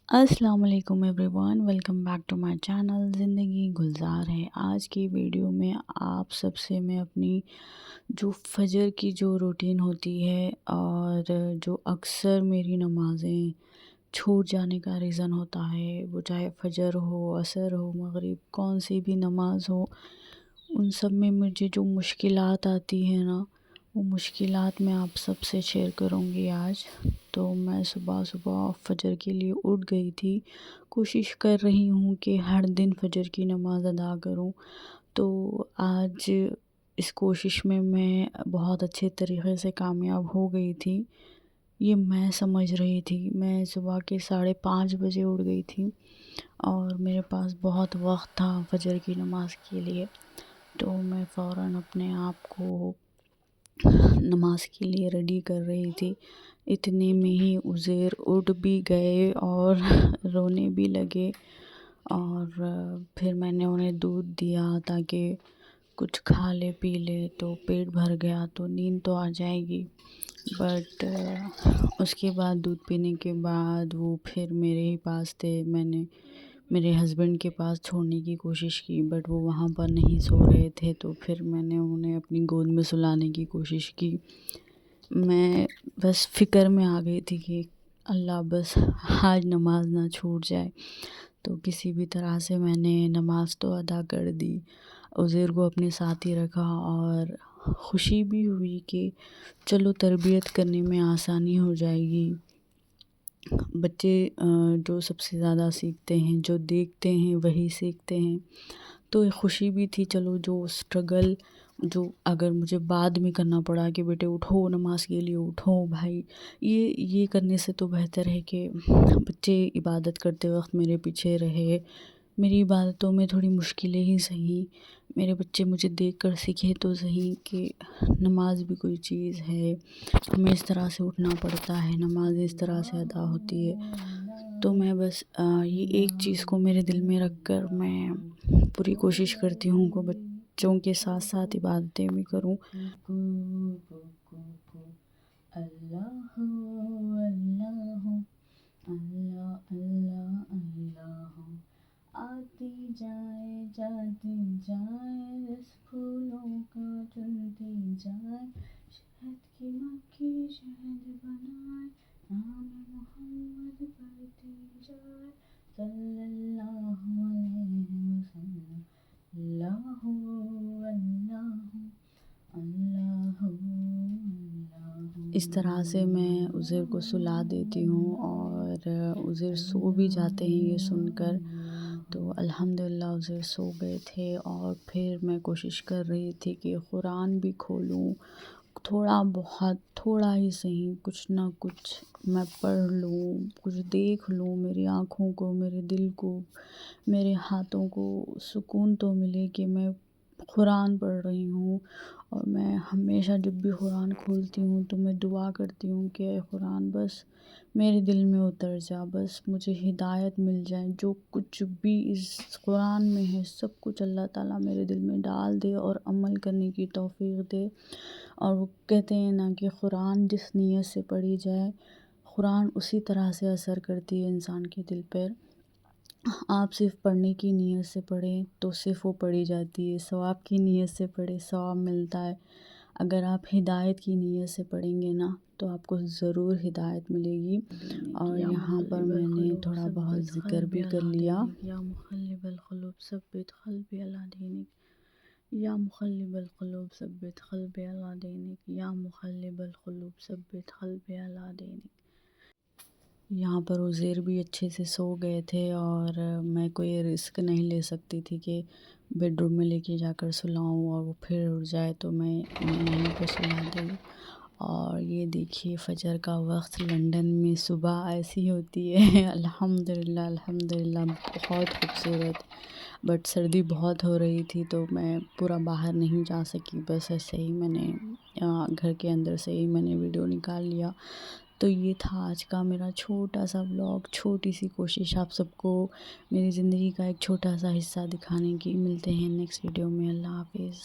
السلام علیکم everyone, welcome back to my channel Zindagi Gulzar ہے۔ آج کی ویڈیو میں آپ سب سے میں اپنی جو فجر کی جو روٹین ہوتی ہے اور جو اکثر میری نمازیں چھوٹ جانے کا ریزن ہوتا ہے، وہ چاہے فجر ہو، عصر ہو، مغرب، کون سی بھی نماز ہو، ان سب میں مجھے جو مشکلات آتی ہیں نا، وہ مشکلات میں آپ سب سے شیئر کروں گی آج۔ تو میں صبح فجر کے لیے اٹھ گئی تھی، کوشش کر رہی ہوں کہ ہر دن فجر کی نماز ادا کروں۔ تو آج اس کوشش میں بہت اچھے طریقے سے کامیاب ہو گئی تھی، یہ میں سمجھ رہی تھی۔ میں صبح کے 5:30 بجے اٹھ گئی تھی اور میرے پاس بہت وقت تھا فجر کی نماز کے لیے، تو میں فوراً اپنے آپ کو نماز کے لیے ریڈی کر رہی تھی۔ اتنے میں ہی عزیر اٹھ بھی گئے اور رونے بھی لگے، اور پھر میں نے انہیں دودھ دیا تاکہ کچھ کھا لے پی لے، تو پیٹ بھر گیا تو نیند تو آ جائے گی۔ بٹ اس کے بعد دودھ پینے کے بعد وہ پھر میرے ہی پاس تھے، میں نے میرے ہسبینڈ کے پاس چھوڑنے کی کوشش کی، بٹ وہ وہاں پر نہیں سو رہے تھے، تو پھر میں نے انہیں اپنی گود میں سلانے کی کوشش کی۔ میں بس فکر میں آ گئی تھی کہ اللہ بس آج نماز نہ چھوٹ جائے، تو کسی بھی طرح سے میں نے نماز تو ادا کر دی، عزیر کو اپنے ساتھ ہی رکھا، اور خوشی بھی ہوئی کہ چلو تربیت کرنے میں آسانی ہو جائے گی۔ بچے جو سب سے زیادہ سیکھتے ہیں، جو دیکھتے ہیں وہی سیکھتے ہیں، تو ایک خوشی بھی تھی۔ چلو جو اسٹرگل جو اگر مجھے بعد میں کرنا پڑا کہ بیٹے اٹھو نماز کے لیے، اٹھو بھائی، یہ کرنے سے تو بہتر ہے کہ بچے عبادت کرتے وقت میرے پیچھے رہے، میری عبادتوں میں تھوڑی مشکلیں ہی صحیح، میرے بچے مجھے دیکھ کر سیکھے تو صحیح کہ نماز بھی کوئی چیز ہے، ہمیں اس طرح سے اٹھنا پڑتا ہے، نماز اس طرح سے ادا ہوتی ہے۔ تو میں بس یہ ایک چیز کو میرے دل میں رکھ کر میں پوری کوشش کرتی ہوں کہ بچوں کے ساتھ ساتھ عبادتیں بھی کروں۔ اللہ اللہ اللہ اللہ اللہ، آتی جائے جاتی جائے، رس پھولوں کا چنتی جائے، شہد کی مکھی شہد بنائے، نام محمد پڑھتی جائے، صلی اللہ علیہ وسلم، اللہ اللہ اللہ اللہ۔ اس طرح سے میں عزیر کو سلا دیتی ہوں، اور عزیر سو بھی جاتے ہیں یہ سن کر، تو الحمدللہ عزیر سو گئے تھے، اور پھر میں کوشش کر رہی تھی کہ قرآن بھی کھولوں، تھوڑا بہت، تھوڑا ہی صحیح، کچھ نہ کچھ میں پڑھ لوں، کچھ دیکھ لوں، میری آنکھوں کو، میرے دل کو، میرے ہاتھوں کو سکون تو ملے کہ میں قرآن پڑھ رہی ہوں۔ اور میں ہمیشہ جب بھی قرآن کھولتی ہوں تو میں دعا کرتی ہوں کہ اے قرآن بس میرے دل میں اتر جا، بس مجھے ہدایت مل جائے، جو کچھ بھی اس قرآن میں ہے سب کچھ اللہ تعالیٰ میرے دل میں ڈال دے اور عمل کرنے کی توفیق دے۔ اور وہ کہتے ہیں نا کہ قرآن جس نیت سے پڑھی جائے، قرآن اسی طرح سے اثر کرتی ہے انسان کے دل پر۔ آپ صرف پڑھنے کی نیت سے پڑھیں تو صرف وہ پڑھی جاتی ہے، ثواب کی نیت سے پڑھیں ثواب ملتا ہے، اگر آپ ہدایت کی نیت سے پڑھیں گے نا تو آپ کو ضرور ہدایت ملے گی۔ اور یہاں پر میں نے تھوڑا بہت ذکر بھی کر لیا۔ یا مقلب القلوب ثبت قلبی علی دینک، یا مقلب القلوب ثبت قلبی علی دینک، یا مقلب القلوب ثبت قلبی علی دینک۔ یہاں پر عزیر بھی اچھے سے سو گئے تھے، اور میں کوئی رسک نہیں لے سکتی تھی کہ بیڈ روم میں لے کے جا کر سلاؤں اور وہ پھر اٹھ جائے تو میں یہیں پہ سلا دوں۔ اور یہ دیکھیے فجر کا وقت لندن میں صبح ایسی ہوتی ہے الحمدللہ الحمدللہ، بہت خوبصورت، بٹ سردی بہت ہو رہی تھی تو میں پورا باہر نہیں جا سکی، بس ایسے ہی میں نے گھر کے اندر سے ہی میں نے ویڈیو نکال لیا۔ تو یہ تھا آج کا میرا چھوٹا سا ولاگ، چھوٹی سی کوشش آپ سب کو میری زندگی کا ایک چھوٹا سا حصہ دکھانے کی۔ ملتے ہیں نیکسٹ ویڈیو میں، اللہ حافظ۔